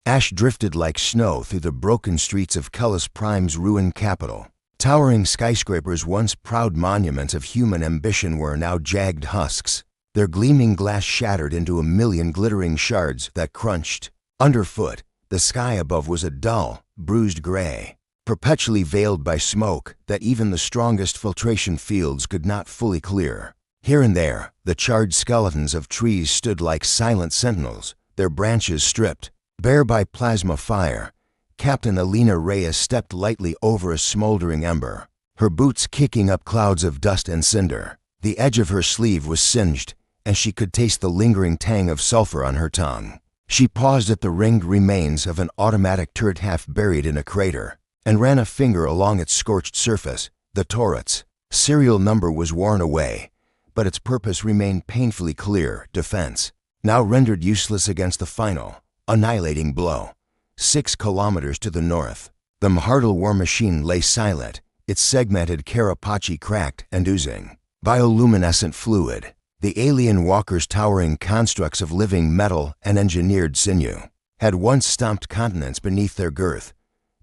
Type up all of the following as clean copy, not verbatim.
Ash drifted like snow through the broken streets of Kellis Prime's ruined capital. Towering skyscrapers, once proud monuments of human ambition, were now jagged husks, their gleaming glass shattered into a million glittering shards that crunched. Underfoot, the sky above was a dull, bruised gray, perpetually veiled by smoke that even the strongest filtration fields could not fully clear. Here and there, the charred skeletons of trees stood like silent sentinels, their branches stripped bare by plasma fire. Captain Alina Reyes stepped lightly over a smoldering ember, her boots kicking up clouds of dust and cinder. The edge of her sleeve was singed, and she could taste the lingering tang of sulfur on her tongue. She paused at the ringed remains of an automatic turret half buried in a crater, and ran a finger along its scorched surface. The turret's serial number was worn away, but its purpose remained painfully clear: defense, now rendered useless against the final, annihilating blow. 6 kilometers to the north, the Mhartal war machine lay silent, its segmented carapace cracked and oozing bioluminescent fluid. The alien walkers, towering constructs of living metal and engineered sinew, had once stomped continents beneath their girth.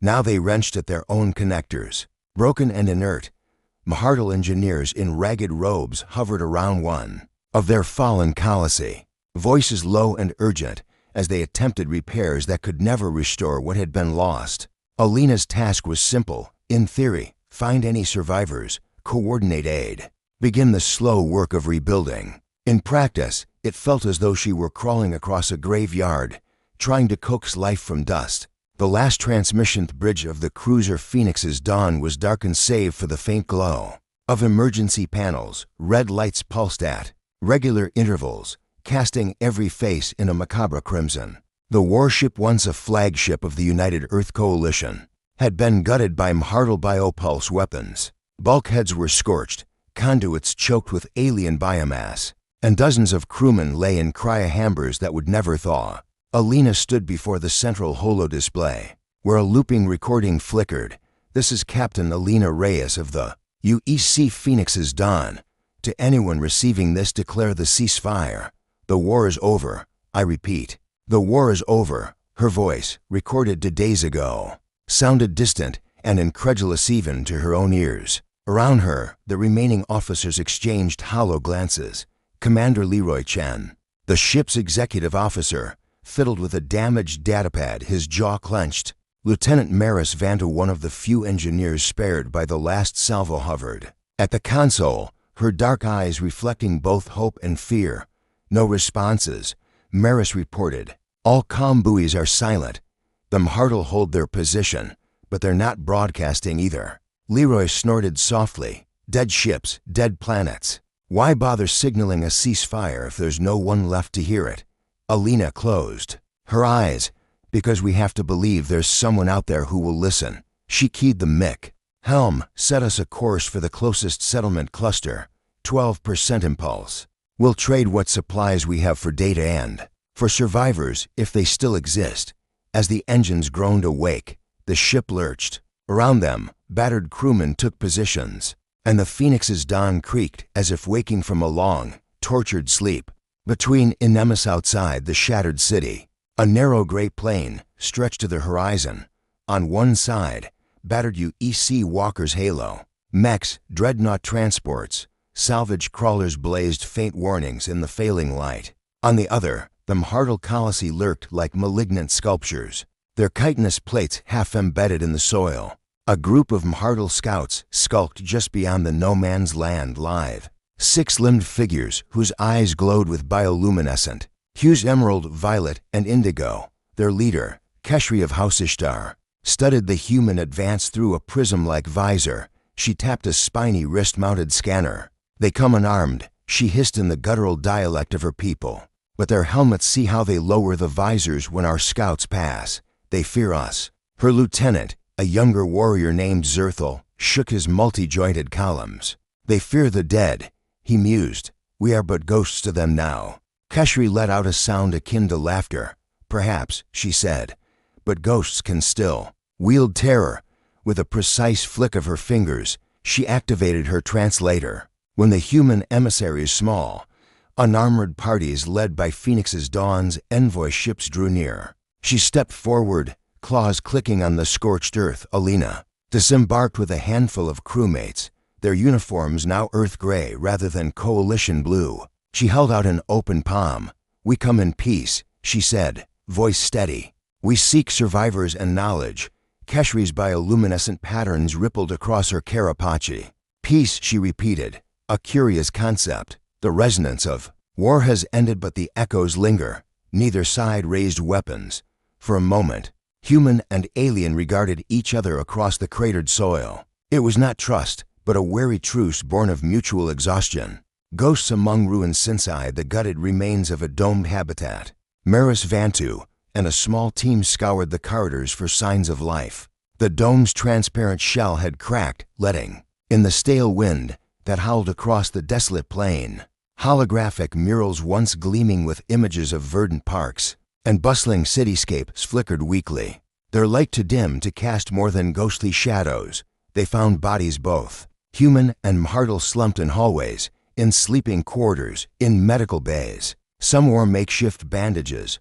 Now they wrenched at their own connectors. Broken and inert, Mhartal engineers in ragged robes hovered around one of their fallen colossi, voices low and urgent as they attempted repairs that could never restore what had been lost. Alina's task was simple. In theory, find any survivors, coordinate aid, begin the slow work of rebuilding. In practice, it felt as though she were crawling across a graveyard, trying to coax life from dust. The last transmission bridge of the cruiser Phoenix's dawn was darkened save for the faint glow of emergency panels. Red lights pulsed at regular intervals, casting every face in a macabre crimson. The warship, once a flagship of the United Earth Coalition, had been gutted by Mhartal biopulse weapons. Bulkheads were scorched, conduits choked with alien biomass, and dozens of crewmen lay in cryohambers that would never thaw. Alina stood before the central holo display, where a looping recording flickered. "This is Captain Alina Reyes of the UEC Phoenix's Dawn. To anyone receiving this, declare the ceasefire. The war is over. I repeat, the war is over." Her voice, recorded 2 days ago, sounded distant and incredulous even to her own ears. Around her, the remaining officers exchanged hollow glances. Commander Leroy Chen, the ship's executive officer, fiddled with a damaged datapad, his jaw clenched. Lieutenant Maris Vanta, one of the few engineers spared by the last salvo, hovered at the console, her dark eyes reflecting both hope and fear. "No responses," Maris reported. "All comm buoys are silent. The Mhartal hold their position, but they're not broadcasting either." Leroy snorted softly. "Dead ships, dead planets. Why bother signaling a ceasefire if there's no one left to hear it?" Alina closed her eyes. "Because we have to believe there's someone out there who will listen." She keyed the mic. "Helm, set us a course for the closest settlement cluster. 12% impulse. We'll trade what supplies we have for data and for survivors, if they still exist." As the engines groaned awake, the ship lurched. Around them, battered crewmen took positions, and the Phoenix's dawn creaked as if waking from a long, tortured sleep. Between Inemis outside the shattered city, a narrow gray plain stretched to the horizon. On one side, battered UEC walkers' halo, mechs, dreadnought transports, salvage crawlers blazed faint warnings in the failing light. On the other, the Mhartal colossi lurked like malignant sculptures, their chitinous plates half embedded in the soil. A group of Mhartal scouts skulked just beyond the no-man's land, live. 6-limbed figures whose eyes glowed with bioluminescent hues: emerald, violet, and indigo. Their leader, Keshri of House Ishtar, studied the human advance through a prism-like visor. She tapped a spiny wrist-mounted scanner. "They come unarmed," she hissed in the guttural dialect of her people. "But their helmets, see how they lower the visors when our scouts pass. They fear us." Her lieutenant, a younger warrior named Zerthal, shook his multi-jointed columns. "They fear the dead," he mused. "We are but ghosts to them now." Keshri let out a sound akin to laughter. "Perhaps," she said, "but ghosts can still wield terror." With a precise flick of her fingers, she activated her translator. When the human emissaries' small, unarmored parties led by Phoenix's Dawn's envoy ships drew near, She stepped forward, claws clicking on the scorched earth. Alina disembarked with a handful of crewmates, their uniforms now earth gray rather than coalition blue. She held out an open palm. "We come in peace," she said, voice steady. "We seek survivors and knowledge." Keshri's bioluminescent patterns rippled across her carapace. "Peace," she repeated, a curious concept. The resonance of war has ended, but the echoes linger. Neither side raised weapons. For a moment, human and alien regarded each other across the cratered soil. It was not trust, but a wary truce born of mutual exhaustion. Ghosts among ruins inside the gutted remains of a domed habitat. Maris Vantu and a small team scoured the corridors for signs of life. The dome's transparent shell had cracked, letting in the stale wind that howled across the desolate plain. Holographic murals once gleaming with images of verdant parks and bustling cityscapes flickered weakly, their light too dim to cast more than ghostly shadows. They found bodies both human and mortal slumped in hallways, in sleeping quarters, in medical bays. Some wore makeshift bandages,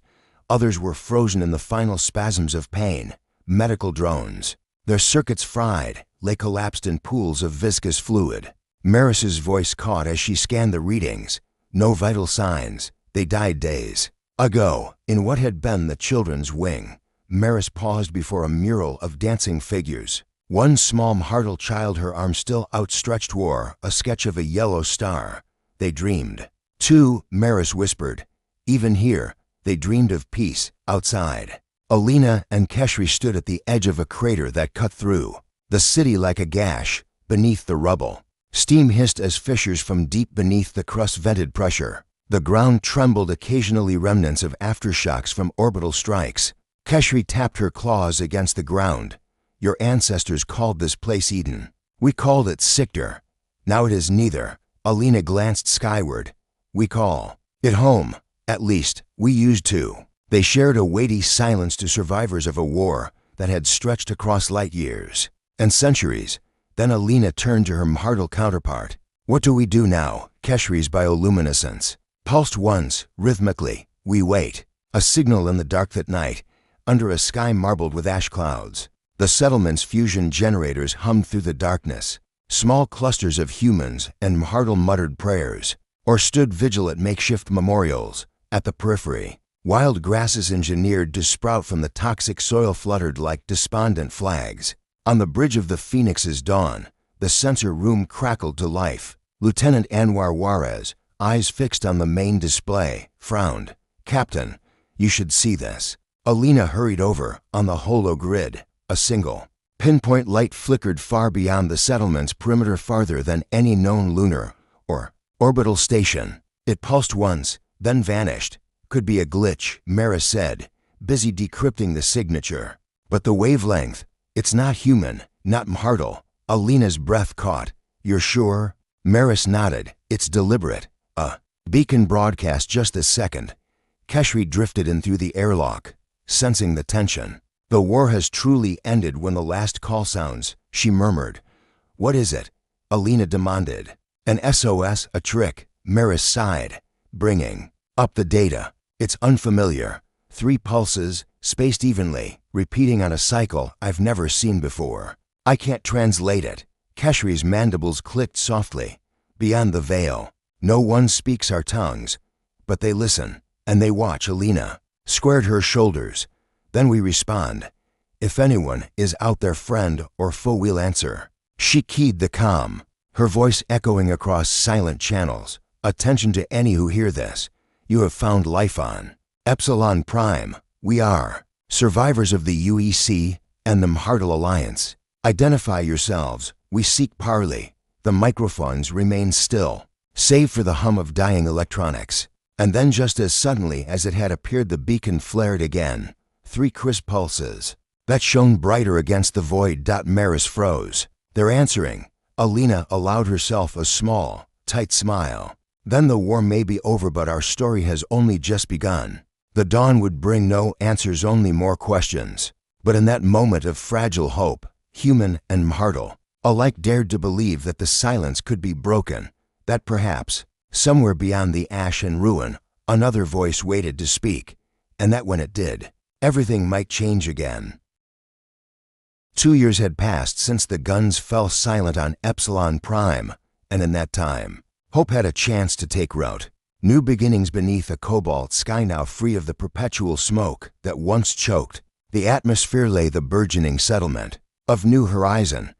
others were frozen in the final spasms of pain. Medical drones, their circuits fried, lay collapsed in pools of viscous fluid. Maris's voice caught as she scanned the readings. No vital signs. They died days ago, in what had been the children's wing. Maris paused before a mural of dancing figures. One small mortal child, her arm still outstretched, wore a sketch of a yellow star. They dreamed. Two, Maris whispered. Even here, they dreamed of peace, outside. Alina and Keshri stood at the edge of a crater that cut through the city like a gash. Beneath the rubble, steam hissed as fissures from deep beneath the crust vented pressure. The ground trembled, occasionally remnants of aftershocks from orbital strikes. Keshri tapped her claws against the ground. "Your ancestors called this place Eden. We called it Sictor. Now it is neither." Alina glanced skyward. "We call it home. At least, we used to." They shared a weighty silence to survivors of a war that had stretched across light years and centuries. Then Alina turned to her mortal counterpart. "What do we do now?" Keshri's bioluminescence pulsed once, rhythmically. "We wait." A signal in the dark that night, under a sky marbled with ash clouds. The settlement's fusion generators hummed through the darkness. Small clusters of humans and mortal muttered prayers, or stood vigil at makeshift memorials. At the periphery, wild grasses engineered to sprout from the toxic soil fluttered like despondent flags. On the bridge of the Phoenix's dawn, the sensor room crackled to life. Lieutenant Anwar Juarez, eyes fixed on the main display, frowned. "Captain, you should see this." Alina hurried over. On the holo grid, a single pinpoint light flickered far beyond the settlement's perimeter, farther than any known lunar or orbital station. It pulsed once, then vanished. "Could be a glitch," Maris said, busy decrypting the signature. "But the wavelength, it's not human, not mortal." Alina's breath caught. "You're sure?" Maris nodded. "It's deliberate. A beacon broadcast just this second." Keshri drifted in through the airlock, sensing the tension. "The war has truly ended when the last call sounds," she murmured. "What is it?" Alina demanded. "An SOS, a trick," Maris sighed, bringing up the data. "It's unfamiliar. 3 pulses, spaced evenly, repeating on a cycle I've never seen before. I can't translate it." Keshri's mandibles clicked softly. "Beyond the veil, no one speaks our tongues, but they listen, and they watch." Alina squared her shoulders. "Then we respond. If anyone is out there, friend or foe, we'll answer." She keyed the comm, her voice echoing across silent channels. "Attention to any who hear this. You have found life on Epsilon Prime. We are survivors of the UEC and the Mhartal Alliance. Identify yourselves. We seek parley." The microphones remained still, save for the hum of dying electronics. And then, just as suddenly as it had appeared, the beacon flared again. 3 crisp pulses that shone brighter against the void. Maris froze. "They're answering." Alina allowed herself a small, tight smile. "Then the war may be over, but our story has only just begun." The dawn would bring no answers, only more questions. But in that moment of fragile hope, human and mortal alike dared to believe that the silence could be broken, that perhaps, somewhere beyond the ash and ruin, another voice waited to speak, and that when it did, everything might change again. 2 years had passed since the guns fell silent on Epsilon Prime, and in that time, hope had a chance to take root. New beginnings beneath a cobalt sky now free of the perpetual smoke that once choked. The atmosphere lay the burgeoning settlement of New Horizon,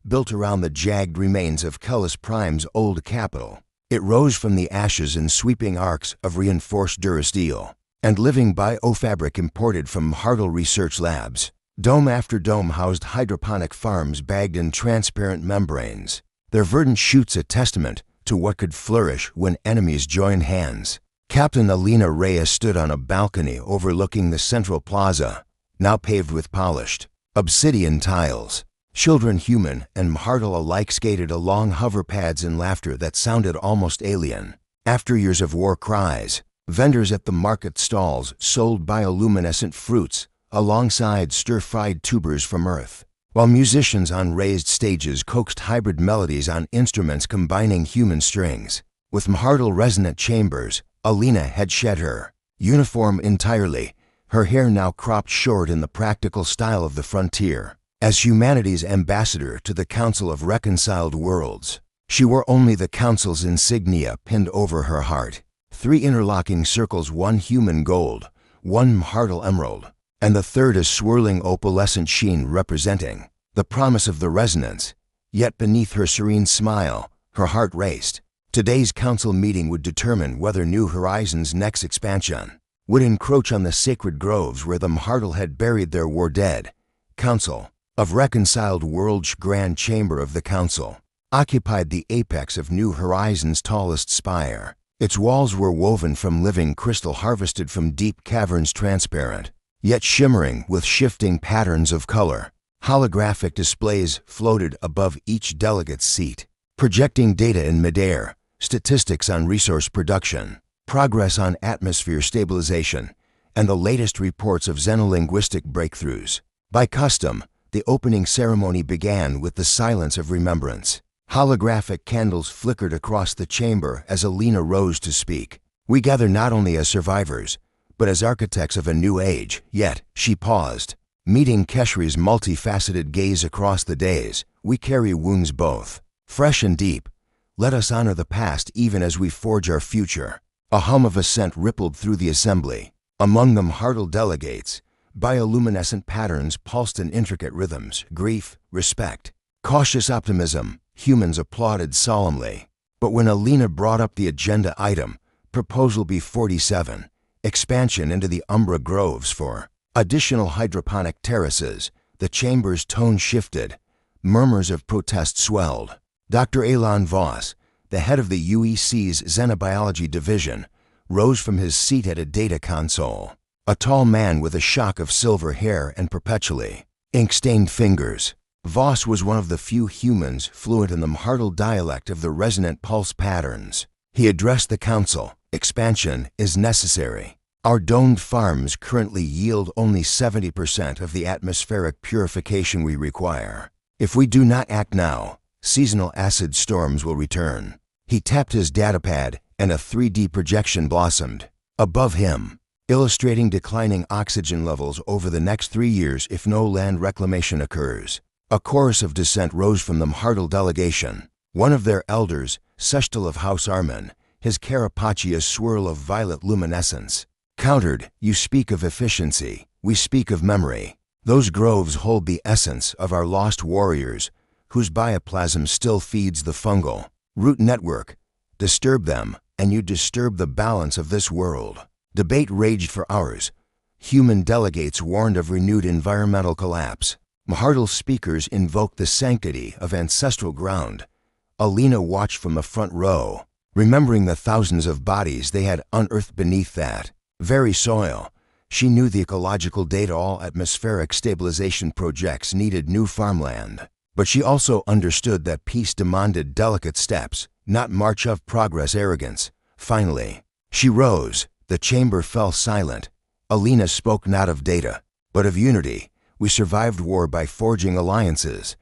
built around the jagged remains of Chelus Prime's old capital. It rose from the ashes in sweeping arcs of reinforced durasteel and living biofabric imported from Hartle Research Labs. Dome after dome housed hydroponic farms bagged in transparent membranes, their verdant shoots a testament to what could flourish when enemies joined hands. Captain Alina Reyes stood on a balcony overlooking the central plaza, now paved with polished obsidian tiles. Children, human and Hartle alike, skated along hover pads in laughter that sounded almost alien. After years of war cries, vendors at the market stalls sold bioluminescent fruits alongside stir-fried tubers from Earth, while musicians on raised stages coaxed hybrid melodies on instruments combining human strings with Hartle resonant chambers. Alina had shed her uniform entirely, her hair now cropped short in the practical style of the frontier. As humanity's ambassador to the Council of Reconciled Worlds, she wore only the Council's insignia pinned over her heart. 3 interlocking circles, one human gold, one Hartle emerald, and the third a swirling opalescent sheen representing the promise of the resonance. Yet beneath her serene smile, her heart raced. Today's council meeting would determine whether New Horizons' next expansion would encroach on the sacred groves where the Hartle had buried their war dead. Council of Reconciled Worlds. Grand Chamber of the Council occupied the apex of New Horizons' tallest spire. Its walls were woven from living crystal harvested from deep caverns, transparent, yet shimmering with shifting patterns of color. Holographic displays floated above each delegate's seat, projecting data in midair, statistics on resource production, progress on atmosphere stabilization, and the latest reports of xenolinguistic breakthroughs. By custom, the opening ceremony began with the silence of remembrance. Holographic candles flickered across the chamber as Alina rose to speak. We gather not only as survivors, but as architects of a new age. Yet, she paused, meeting Keshri's multifaceted gaze across the days. We carry wounds both fresh and deep. Let us honor the past even as we forge our future. A hum of assent rippled through the assembly. Among them Hartle delegates, bioluminescent patterns pulsed in intricate rhythms. Grief, respect, cautious optimism. Humans applauded solemnly. But when Alina brought up the agenda item, Proposal B47, expansion into the Umbra Groves for additional hydroponic terraces, the chamber's tone shifted. Murmurs of protest swelled. Dr. Elon Voss, the head of the UEC's Xenobiology division, rose from his seat at a data console. A tall man with a shock of silver hair and perpetually ink-stained fingers. Voss was one of the few humans fluent in the Hartle dialect of the resonant pulse patterns. He addressed the council. Expansion is necessary. Our domed farms currently yield only 70% of the atmospheric purification we require. If we do not act now, seasonal acid storms will return. He tapped his datapad and a 3D projection blossomed above him, illustrating declining oxygen levels over the next 3 years if no land reclamation occurs. A chorus of dissent rose from the Hartle delegation. One of their elders, Seshtal of House Armin, his carapace a swirl of violet luminescence, countered, "You speak of efficiency, we speak of memory. Those groves hold the essence of our lost warriors, whose bioplasm still feeds the fungal root network. Disturb them, and you disturb the balance of this world." Debate raged for hours. Human delegates warned of renewed environmental collapse. Hartle speakers invoked the sanctity of ancestral ground. Alina watched from the front row, remembering the thousands of bodies they had unearthed beneath that very soil. She knew the ecological data all atmospheric stabilization projects needed new farmland. But she also understood that peace demanded delicate steps, not march of progress arrogance. Finally, she rose. The chamber fell silent. Alina spoke not of data, but of unity. We survived war by forging alliances.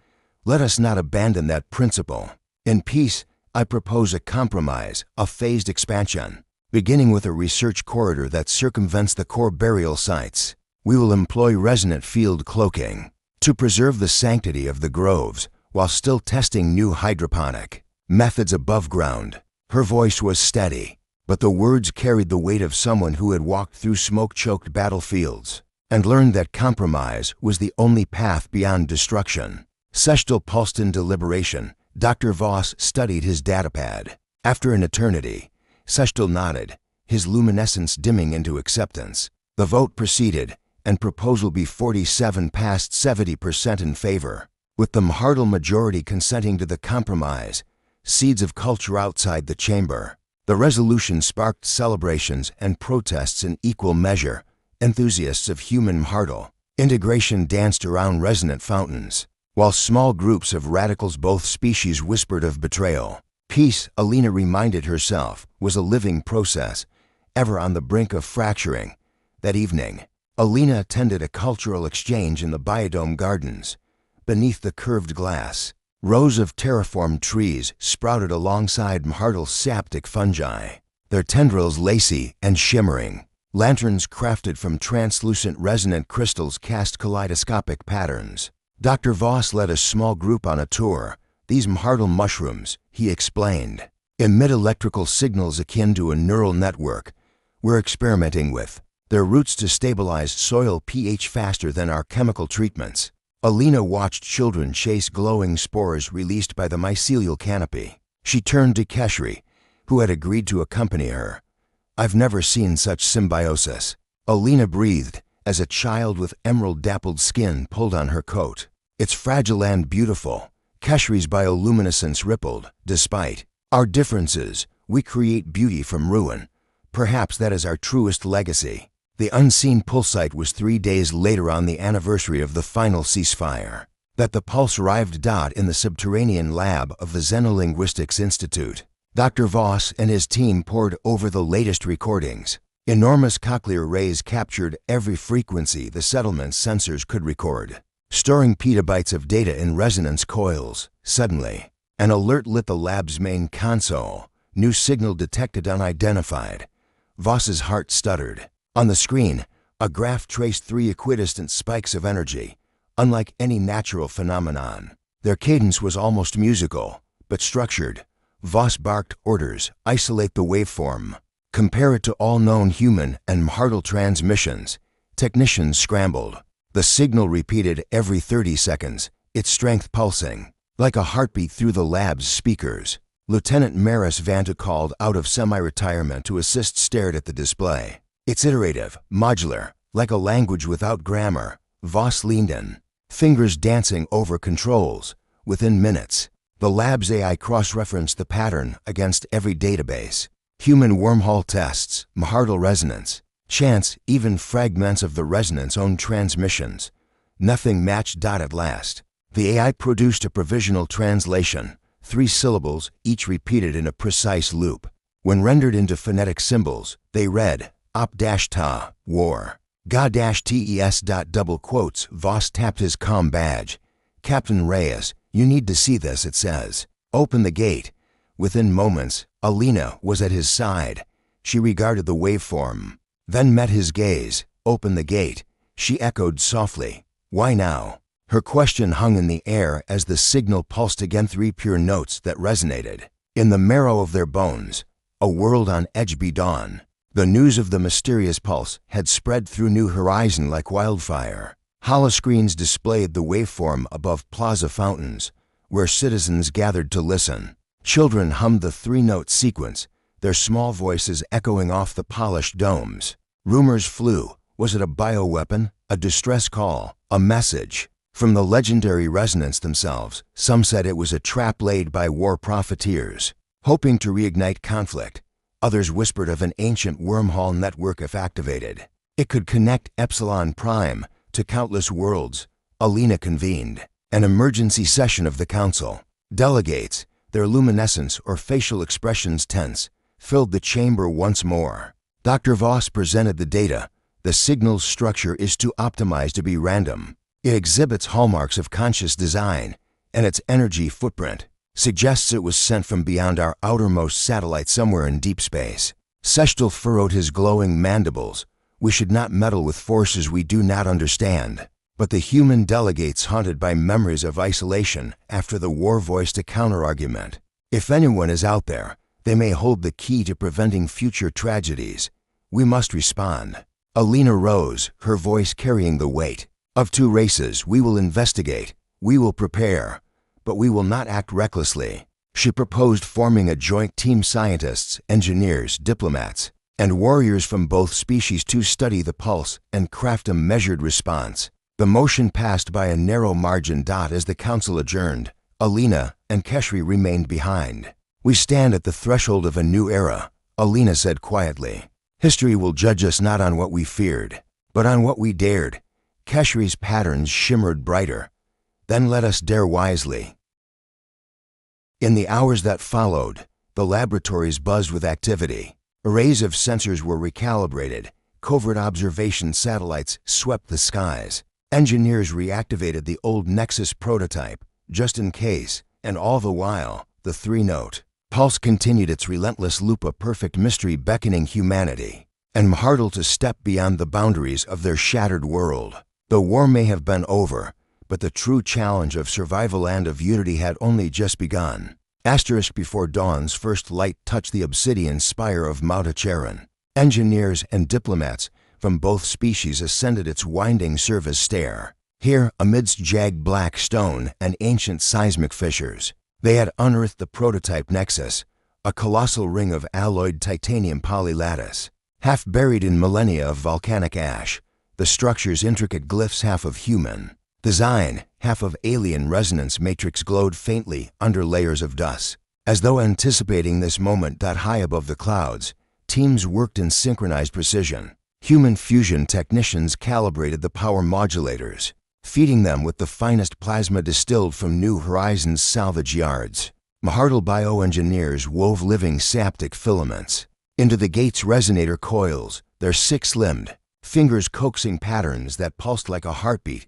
Let us not abandon that principle. In peace, I propose a compromise, a phased expansion, beginning with a research corridor that circumvents the core burial sites. We will employ resonant field cloaking to preserve the sanctity of the groves while still testing new hydroponic methods above ground. Her voice was steady, but the words carried the weight of someone who had walked through smoke-choked battlefields and learned that compromise was the only path beyond destruction. Sechtel pulsed in deliberation. Dr. Voss studied his datapad. After an eternity, Sechtel nodded, his luminescence dimming into acceptance. The vote proceeded, and Proposal B47 passed 70% in favor, with the Mhartl majority consenting to the compromise. Seeds of culture outside the chamber. The resolution sparked celebrations and protests in equal measure. Enthusiasts of human Mhartl integration danced around resonant fountains, while small groups of radicals both species whispered of betrayal. Peace, Alina reminded herself, was a living process, ever on the brink of fracturing. That evening, Alina attended a cultural exchange in the Biodome Gardens. Beneath the curved glass, rows of terraformed trees sprouted alongside Mhartl's saptic fungi, their tendrils lacy and shimmering. Lanterns crafted from translucent resonant crystals cast kaleidoscopic patterns. Dr. Voss led a small group on a tour. These Mhartl mushrooms, he explained, emit electrical signals akin to a neural network we're experimenting with. Their roots to stabilize soil pH faster than our chemical treatments. Alina watched children chase glowing spores released by the mycelial canopy. She turned to Keshri, who had agreed to accompany her. I've never seen such symbiosis. Alina breathed as a child with emerald-dappled skin pulled on her coat. It's fragile and beautiful. Keshri's bioluminescence rippled. Despite our differences, we create beauty from ruin. Perhaps that is our truest legacy. The unseen pulsite was 3 days later on the anniversary of the final ceasefire. That the pulse arrived in the subterranean lab of the Xenolinguistics Institute. Dr. Voss and his team pored over the latest recordings. Enormous cochlear rays captured every frequency the settlement's sensors could record, storing petabytes of data in resonance coils. Suddenly, an alert lit the lab's main console. New signal detected unidentified. Voss's heart stuttered. On the screen, a graph traced 3 equidistant spikes of energy, unlike any natural phenomenon. Their cadence was almost musical, but structured. Voss barked orders: isolate the waveform. Compare it to all known human and Mhartl transmissions. Technicians scrambled. The signal repeated every 30 seconds, its strength pulsing, like a heartbeat through the lab's speakers. Lieutenant Maris Vanta, called out of semi-retirement to assist, stared at the display. It's iterative, modular, like a language without grammar. Voss leaned in, fingers dancing over controls. Within minutes, the lab's AI cross-referenced the pattern against every database. Human wormhole tests, Mhartl resonance, chance, even fragments of the resonance-own transmissions. Nothing matched. At last, the AI produced a provisional translation, 3 syllables, each repeated in a precise loop. When rendered into phonetic symbols, they read, Op-ta, war. Ga-tes. Double quotes. Voss tapped his comm badge. Captain Reyes, you need to see this, it says. Open the gate. Within moments, Alina was at his side. She regarded the waveform, then met his gaze. Open the gate, she echoed softly. Why now? Her question hung in the air as the signal pulsed again. 3 pure notes that resonated in the marrow of their bones. A world on edge. Be dawn. The news of the mysterious pulse had spread through New Horizon like wildfire. Holoscreens displayed the waveform above plaza fountains, where citizens gathered to listen. Children hummed the 3-note sequence, their small voices echoing off the polished domes. Rumors flew. Was it a bioweapon, a distress call, a message? From the legendary resonance themselves, some said it was a trap laid by war profiteers, hoping to reignite conflict. Others whispered of an ancient wormhole network if activated. It could connect Epsilon Prime to countless worlds. Alina convened an emergency session of the council. Delegates, their luminescence or facial expressions tense, filled the chamber once more. Dr. Voss presented the data. The signal's structure is too optimized to be random. It exhibits hallmarks of conscious design, and its energy footprint suggests it was sent from beyond our outermost satellite somewhere in deep space. Sechtel furrowed his glowing mandibles. We should not meddle with forces we do not understand. But the human delegates, haunted by memories of isolation after the war, voiced a counterargument. If anyone is out there, they may hold the key to preventing future tragedies. We must respond. Alina rose, her voice carrying the weight. Of two races, we will investigate, we will prepare, but we will not act recklessly. She proposed forming a joint team: scientists, engineers, diplomats, and warriors from both species to study the pulse and craft a measured response. The motion passed by a narrow margin. As the council adjourned, Alina and Keshri remained behind. We stand at the threshold of a new era, Alina said quietly. History will judge us not on what we feared, but on what we dared. Keshri's patterns shimmered brighter. Then let us dare wisely. In the hours that followed, the laboratories buzzed with activity. Arrays of sensors were recalibrated. Covert observation satellites swept the skies. Engineers reactivated the old Nexus prototype, just in case, and all the while, the three-note pulse continued its relentless loop, a perfect mystery beckoning humanity and Mhartl to step beyond the boundaries of their shattered world. The war may have been over, but the true challenge of survival and of unity had only just begun. Before dawn's first light touched the obsidian spire of Mount Acheron, engineers and diplomats from both species ascended its winding service stair. Here, amidst jagged black stone and ancient seismic fissures, they had unearthed the prototype Nexus, a colossal ring of alloyed titanium polylattice. Half buried in millennia of volcanic ash, the structure's intricate glyphs, half of human design, half of alien resonance matrix, glowed faintly under layers of dust. As though anticipating this moment, high above the clouds, teams worked in synchronized precision. Human fusion technicians calibrated the power modulators, feeding them with the finest plasma distilled from New Horizons salvage yards. Mhartl bioengineers wove living saptic filaments into the gate's resonator coils, their six-limbed fingers coaxing patterns that pulsed like a heartbeat.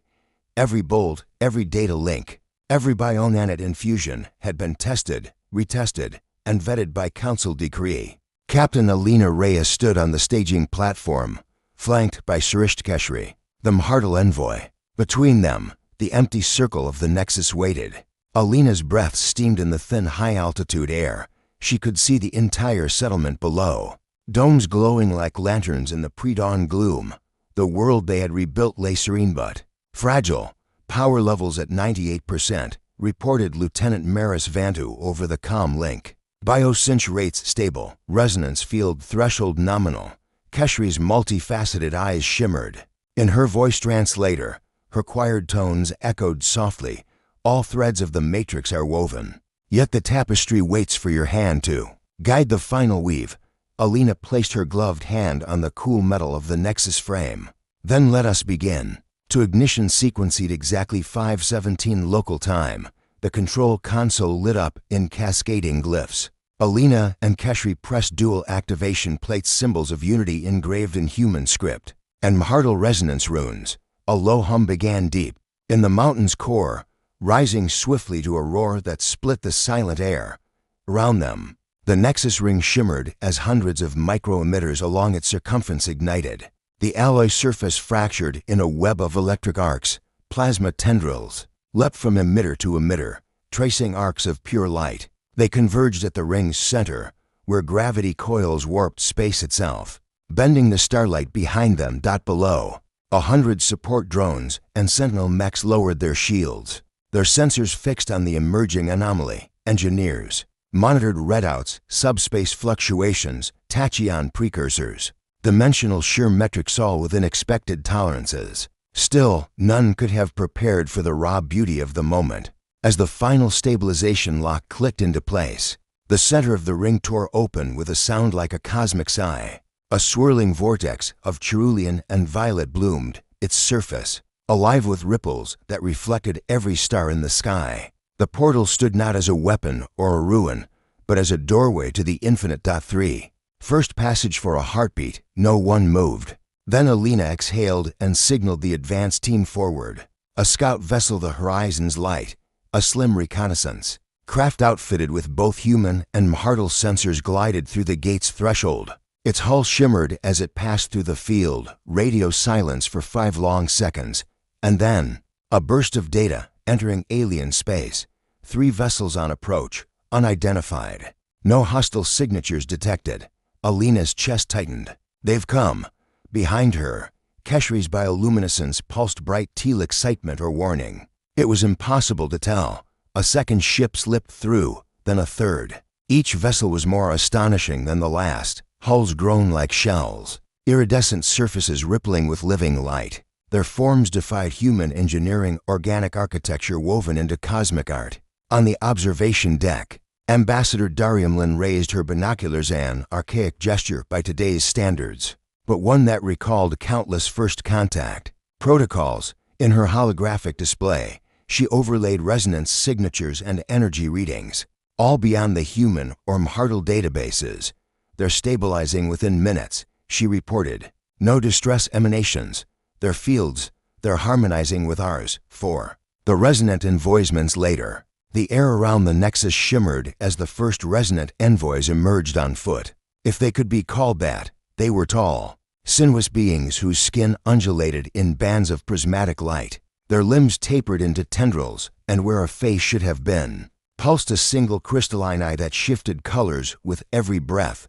Every bolt, every data link, every bionanet infusion had been tested, retested, and vetted by council decree. Captain Alina Reyes stood on the staging platform, flanked by Srisht Keshri, the Mhartl envoy. Between them, the empty circle of the Nexus waited. Alina's breath steamed in the thin, high-altitude air. She could see the entire settlement below. Domes glowing like lanterns in the pre-dawn gloom. The world they had rebuilt lay serene but fragile. Power levels at 98%, reported Lieutenant Maris Vantu over the comm link. Biosynch rates stable, resonance field threshold nominal. Keshri's multifaceted eyes shimmered. In her voice translator, her choired tones echoed softly. All threads of the matrix are woven. Yet the tapestry waits for your hand to guide the final weave. Alina placed her gloved hand on the cool metal of the Nexus frame. Then let us begin. To ignition sequence at exactly 5:17 local time, the control console lit up in cascading glyphs. Alina and Keshri pressed dual activation plates, symbols of unity engraved in human script, and Mhartl resonance runes. A low hum began deep in the mountain's core, rising swiftly to a roar that split the silent air. Around them, the Nexus ring shimmered as hundreds of micro-emitters along its circumference ignited. The alloy surface fractured in a web of electric arcs. Plasma tendrils leapt from emitter to emitter, tracing arcs of pure light. They converged at the ring's center, where gravity coils warped space itself, bending the starlight behind them. Below, 100 support drones and Sentinel mechs lowered their shields, their sensors fixed on the emerging anomaly. Engineers monitored readouts, subspace fluctuations, tachyon precursors. Dimensional shear metrics, all within expected tolerances. Still, none could have prepared for the raw beauty of the moment. As the final stabilization lock clicked into place, the center of the ring tore open with a sound like a cosmic sigh. A swirling vortex of cerulean and violet bloomed its surface, alive with ripples that reflected every star in the sky. The portal stood not as a weapon or a ruin, but as a doorway to the infinite. 3. First passage for a heartbeat. No one moved. Then Alina exhaled and signaled the advance team forward. A scout vessel, the Horizon's Light, a slim reconnaissance craft outfitted with both human and Mhartl sensors, glided through the gate's threshold. Its hull shimmered as it passed through the field, radio silence for 5 long seconds, and then a burst of data entering alien space. 3 vessels on approach, unidentified. No hostile signatures detected. Alina's chest tightened. They've come. Behind her, Keshri's bioluminescence pulsed bright teal excitement or warning. It was impossible to tell. A second ship slipped through, then a third. Each vessel was more astonishing than the last. Hulls grown like shells, iridescent surfaces rippling with living light. Their forms defied human engineering, organic architecture woven into cosmic art. On the observation deck, Ambassador Dariumlin raised her binoculars, an archaic gesture by today's standards, but one that recalled countless first contact protocols. In her holographic display, she overlaid resonance signatures and energy readings, all beyond the human or Mhartal databases. They're stabilizing within minutes, she reported. No distress emanations. Their fields, they're harmonizing with ours. 4. The resonant envoysments later. The air around the nexus shimmered as the first resonant envoys emerged on foot. If they could be called that, they were tall, sinuous beings whose skin undulated in bands of prismatic light. Their limbs tapered into tendrils, and where a face should have been, pulsed a single crystalline eye that shifted colors with every breath.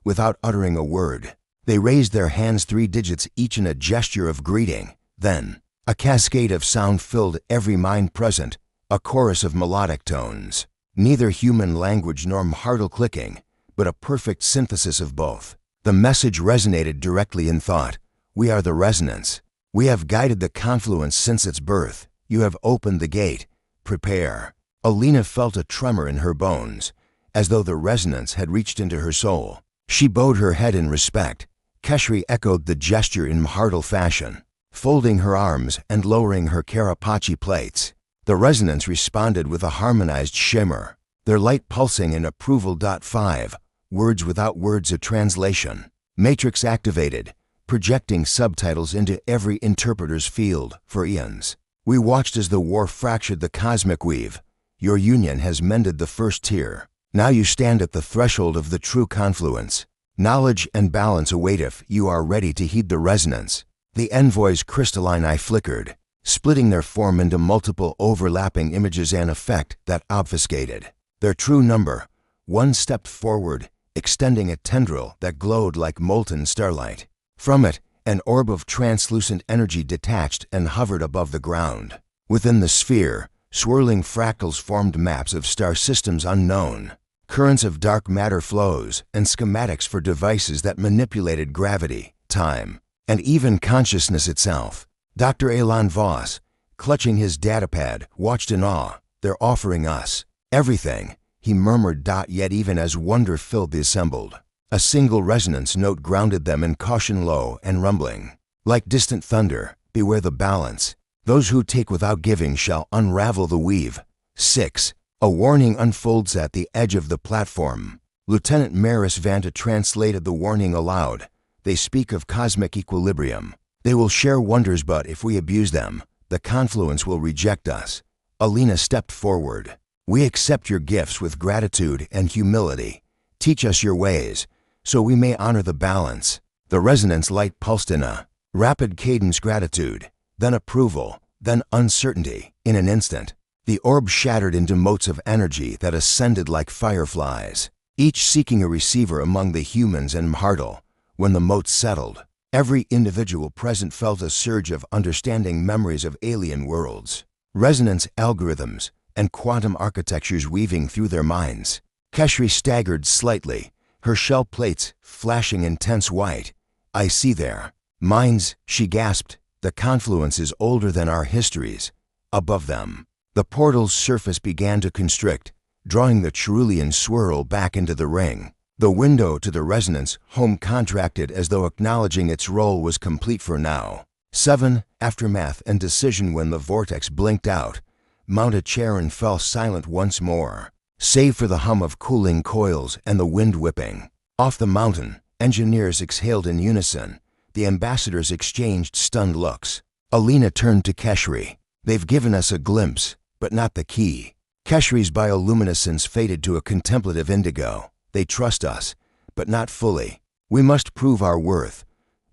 Without uttering a word, they raised their hands 3 digits each in a gesture of greeting. Then, a cascade of sound filled every mind present, a chorus of melodic tones. Neither human language nor Mhartal clicking, but a perfect synthesis of both. The message resonated directly in thought. We are the resonance. We have guided the confluence since its birth. You have opened the gate. Prepare. Alina felt a tremor in her bones, as though the resonance had reached into her soul. She bowed her head in respect. Keshri echoed the gesture in Mhartal fashion, folding her arms and lowering her Karapachi plates. The resonance responded with a harmonized shimmer, their light pulsing in approval. 5. Words without words, a translation. Matrix activated, projecting subtitles into every interpreter's field for eons. We watched as the war fractured the cosmic weave. Your union has mended the first tier. Now you stand at the threshold of the true confluence. Knowledge and balance await if you are ready to heed the resonance. The envoy's crystalline eye flickered, splitting their form into multiple overlapping images, an effect that obfuscated their true number. One stepped forward, extending a tendril that glowed like molten starlight. From it, an orb of translucent energy detached and hovered above the ground. Within the sphere, swirling fractals formed maps of star systems unknown, currents of dark matter flows, and schematics for devices that manipulated gravity, time, and even consciousness itself. Dr. Elon Voss, clutching his datapad, watched in awe. They're offering us everything, he murmured. Yet even as wonder filled the assembled, a single resonance note grounded them in caution, low and rumbling. Like distant thunder, beware the balance. Those who take without giving shall unravel the weave. 6. A warning unfolds at the edge of the platform. Lieutenant Maris Vanta translated the warning aloud. They speak of cosmic equilibrium. They will share wonders, but if we abuse them, the confluence will reject us. Alina stepped forward. We accept your gifts with gratitude and humility. Teach us your ways, so we may honor the balance. The resonance light pulsed in a rapid cadence, gratitude, then approval, then uncertainty. In an instant, the orb shattered into motes of energy that ascended like fireflies, each seeking a receiver among the humans and Mhartal. When the motes settled, every individual present felt a surge of understanding, memories of alien worlds, resonance algorithms, and quantum architectures weaving through their minds. Keshri staggered slightly, her shell plates flashing intense white. I see their minds, she gasped. The confluence is older than our histories. Above them, the portal's surface began to constrict, drawing the Cherulian swirl back into the ring. The window to the resonance home contracted as though acknowledging its role was complete for now. 7. Aftermath and decision. When the vortex blinked out, Mount a chair and fell silent once more, save for the hum of cooling coils and the wind whipping. Off the mountain, engineers exhaled in unison. The ambassadors exchanged stunned looks. Alina turned to Keshri. They've given us a glimpse, but not the key. Keshri's bioluminescence faded to a contemplative indigo. They trust us, but not fully. We must prove our worth.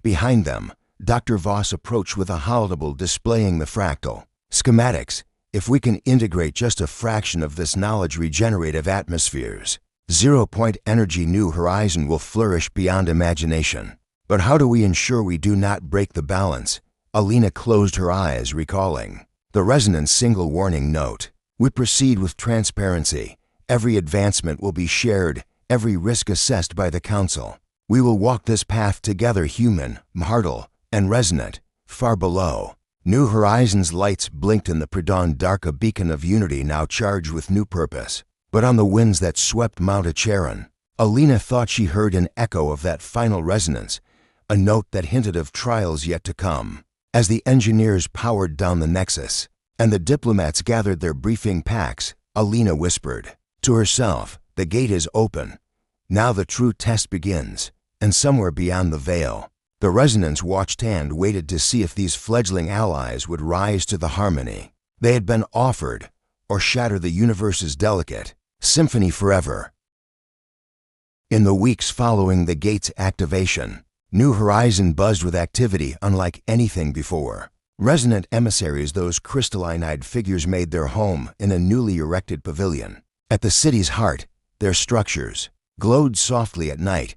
Behind them, Dr. Voss approached with a holodeck displaying the fractal schematics. If we can integrate just a fraction of this knowledge, regenerative atmospheres, 0-point energy New Horizon will flourish beyond imagination. But how do we ensure we do not break the balance? Alina closed her eyes, recalling the resonance single warning note. We proceed with transparency. Every advancement will be shared, every risk assessed by the Council. We will walk this path together, human, mortal, and resonant. Far below, New Horizons lights blinked in the pre-dawn dark, a beacon of unity now charged with new purpose. But on the winds that swept Mount Acheron, Alina thought she heard an echo of that final resonance, a note that hinted of trials yet to come. As the engineers powered down the Nexus, and the diplomats gathered their briefing packs, Alina whispered to herself, "The gate is open. Now the true test begins." And somewhere beyond the veil, the resonance watched and waited to see if these fledgling allies would rise to the harmony they had been offered, or shatter the universe's delicate symphony forever. In the weeks following the gate's activation, New Horizon buzzed with activity unlike anything before. Resonant emissaries, those crystalline-eyed figures, made their home in a newly erected pavilion. At the city's heart, their structures glowed softly at night,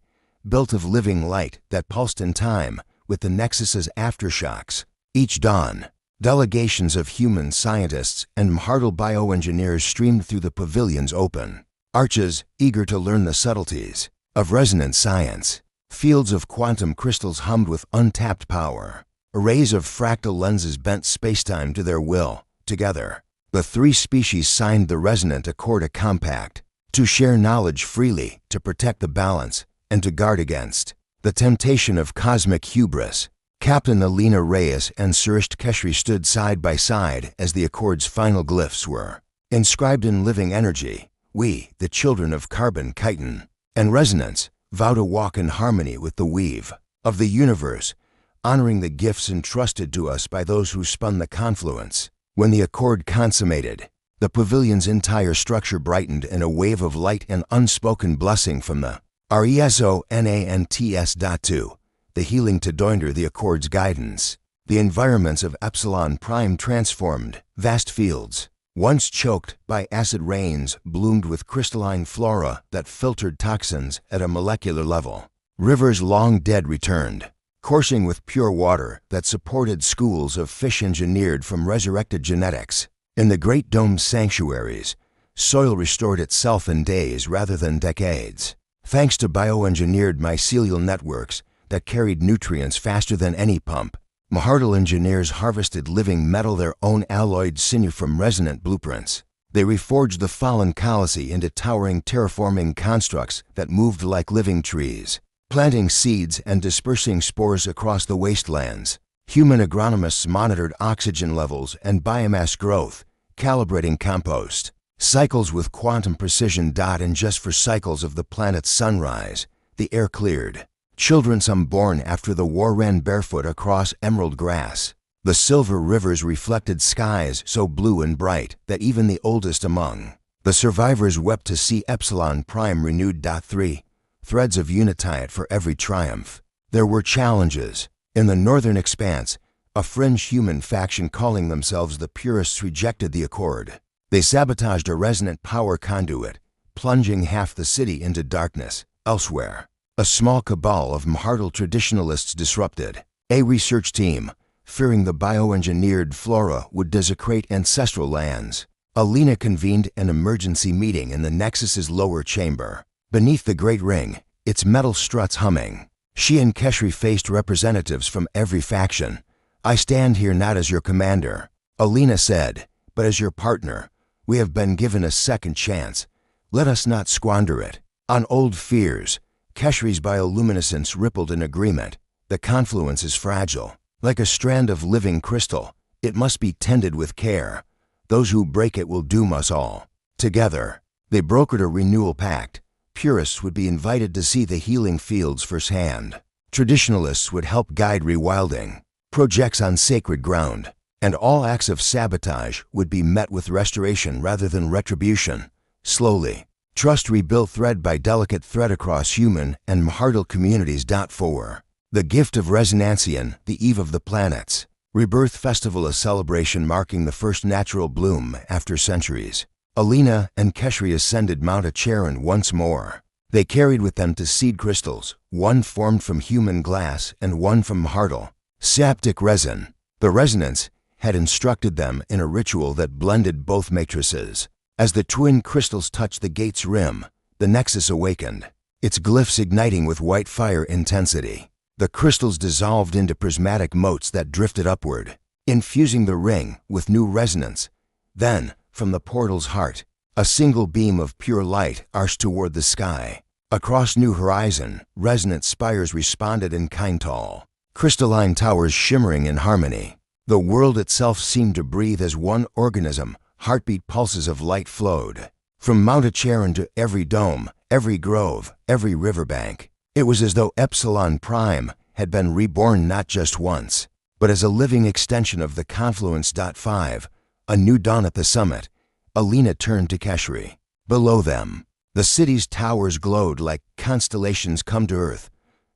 built of living light that pulsed in time with the Nexus's aftershocks. Each dawn, delegations of human scientists and mortal bioengineers streamed through the pavilion's open arches, eager to learn the subtleties of resonant science. Fields of quantum crystals hummed with untapped power. Arrays of fractal lenses bent spacetime to their will. Together, the three species signed the Resonant Accord, a compact to share knowledge freely, to protect the balance, and to guard against the temptation of cosmic hubris. Captain Alina Reyes and Surisht Keshri stood side by side as the Accord's final glyphs were inscribed in living energy. We, the children of carbon, chitin, and resonance, vow to walk in harmony with the weave of the universe, honoring the gifts entrusted to us by those who spun the confluence. When the Accord consummated, the pavilion's entire structure brightened in a wave of light and unspoken blessing from the RESONANTS.2, the healing to Doinder, the Accord's guidance. The environments of Epsilon Prime transformed. Vast fields, once choked by acid rains, bloomed with crystalline flora that filtered toxins at a molecular level. Rivers long dead returned, coursing with pure water that supported schools of fish engineered from resurrected genetics. In the Great Dome's sanctuaries, soil restored itself in days rather than decades, thanks to bioengineered mycelial networks that carried nutrients faster than any pump. Mahardal engineers harvested living metal, their own alloyed sinew from resonant blueprints. They reforged the fallen colossi into towering terraforming constructs that moved like living trees, planting seeds and dispersing spores across the wastelands. Human agronomists monitored oxygen levels and biomass growth, calibrating compost cycles with quantum precision. And just for cycles of the planet's sunrise, the air cleared. Children, some born after the war, ran barefoot across emerald grass. The silver rivers reflected skies so blue and bright that even the oldest among the survivors wept to see Epsilon Prime renewed. 3 Threads of unitiate for every triumph. There were challenges. In the northern expanse, a fringe human faction calling themselves the Purists rejected the Accord. They sabotaged a resonant power conduit, plunging half the city into darkness. Elsewhere, a small cabal of Mahardal traditionalists disrupted. A research team, fearing the bioengineered flora would desecrate ancestral lands. Alina convened an emergency meeting in the Nexus's lower chamber. Beneath the Great Ring, its metal struts humming, she and Keshri faced representatives from every faction. "I stand here not as your commander," Alina said, "but as your partner. We have been given a second chance. Let us not squander it on old fears." Keshri's bioluminescence rippled in agreement. "The confluence is fragile. Like a strand of living crystal, it must be tended with care. Those who break it will doom us all." Together, they brokered a renewal pact. Purists would be invited to see the healing fields firsthand. Traditionalists would help guide rewilding projects on sacred ground. And all acts of sabotage would be met with restoration rather than retribution. Slowly, Trust rebuilt thread by delicate thread across human and Mhartal communities. 4. The gift of Resonantian, the eve of the planets. Rebirth festival, a celebration marking the first natural bloom after centuries. Alina and Keshri ascended Mount Acheron once more. They carried with them two seed crystals, one formed from human glass and one from Mhartal saptic resin. The resonance had instructed them in a ritual that blended both matrices. As the twin crystals touched the gate's rim, the nexus awakened, its glyphs igniting with white fire intensity. The crystals dissolved into prismatic motes that drifted upward, infusing the ring with new resonance. Then, from the portal's heart, a single beam of pure light arched toward the sky. Across New Horizon, resonant spires responded in Kaintal, crystalline towers shimmering in harmony. The world itself seemed to breathe as one organism. Heartbeat pulses of light flowed from Mount Acheron to every dome, every grove, every riverbank. It was as though Epsilon Prime had been reborn not just once, but as a living extension of the confluence. 5. A new dawn at the summit. Alina turned to Keshri. Below them, the city's towers glowed like constellations come to Earth.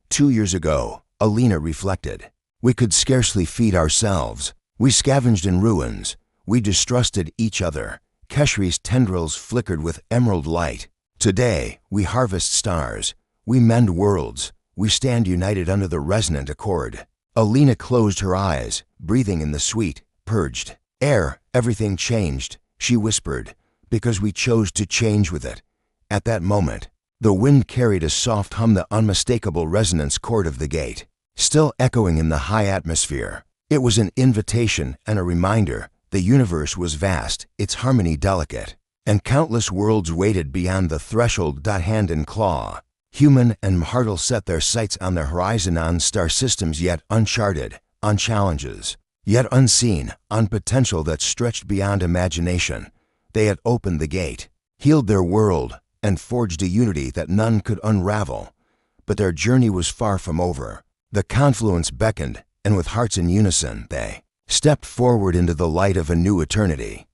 2 years ago, Alina reflected, we could scarcely feed ourselves. We scavenged in ruins. We distrusted each other. Keshri's tendrils flickered with emerald light. Today, we harvest stars. We mend worlds. We stand united under the resonant accord. Alina closed her eyes, breathing in the sweet, purged air. Everything changed, she whispered, because we chose to change with it. At that moment, the wind carried a soft hum, the unmistakable resonance chord of the gate, still echoing in the high atmosphere. It was an invitation and a reminder. The universe was vast, its harmony delicate, and countless worlds waited beyond the threshold. Hand and claw. Human and Mhartal set their sights on the horizon, on star systems yet uncharted, on challenges yet unseen, on potential that stretched beyond imagination. They had opened the gate, healed their world, and forged a unity that none could unravel. But their journey was far from over. The confluence beckoned, and with hearts in unison, they stepped forward into the light of a new eternity.